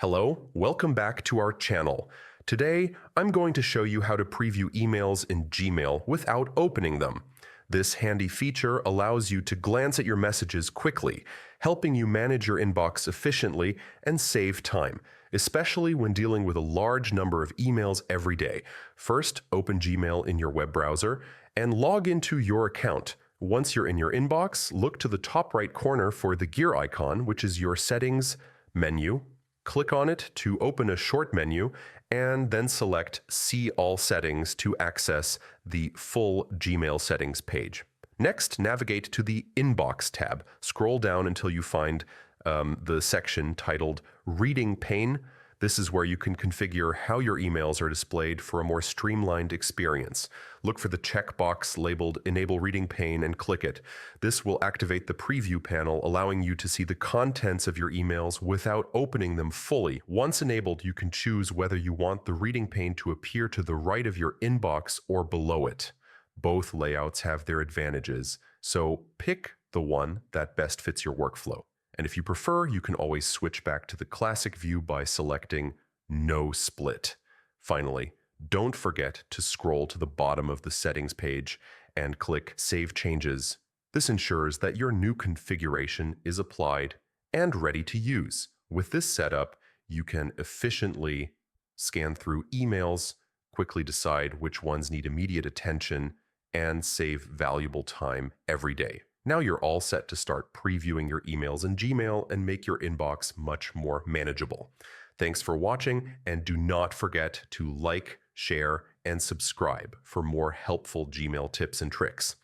Hello, welcome back to our channel. Today, I'm going to show you how to preview emails in Gmail without opening them. This handy feature allows you to glance at your messages quickly, helping you manage your inbox efficiently and save time, especially when dealing with a large number of emails every day. First, open Gmail in your web browser and log into your account. Once you're in your inbox, look to the top right corner for the gear icon, which is your settings menu. Click on it to open a short menu, and then select See All Settings to access the full Gmail settings page. Next, navigate to the Inbox tab. Scroll down until you find the section titled Reading Pane. This is where you can configure how your emails are displayed for a more streamlined experience. Look for the checkbox labeled Enable Reading Pane and click it. This will activate the preview panel, allowing you to see the contents of your emails without opening them fully. Once enabled, you can choose whether you want the reading pane to appear to the right of your inbox or below it. Both layouts have their advantages, so pick the one that best fits your workflow. And if you prefer, you can always switch back to the classic view by selecting No Split. Finally, don't forget to scroll to the bottom of the settings page and click Save Changes. This ensures that your new configuration is applied and ready to use. With this setup, you can efficiently scan through emails, quickly decide which ones need immediate attention, and save valuable time every day. Now you're all set to start previewing your emails in Gmail and make your inbox much more manageable. Thanks for watching, and do not forget to like, share, and subscribe for more helpful Gmail tips and tricks.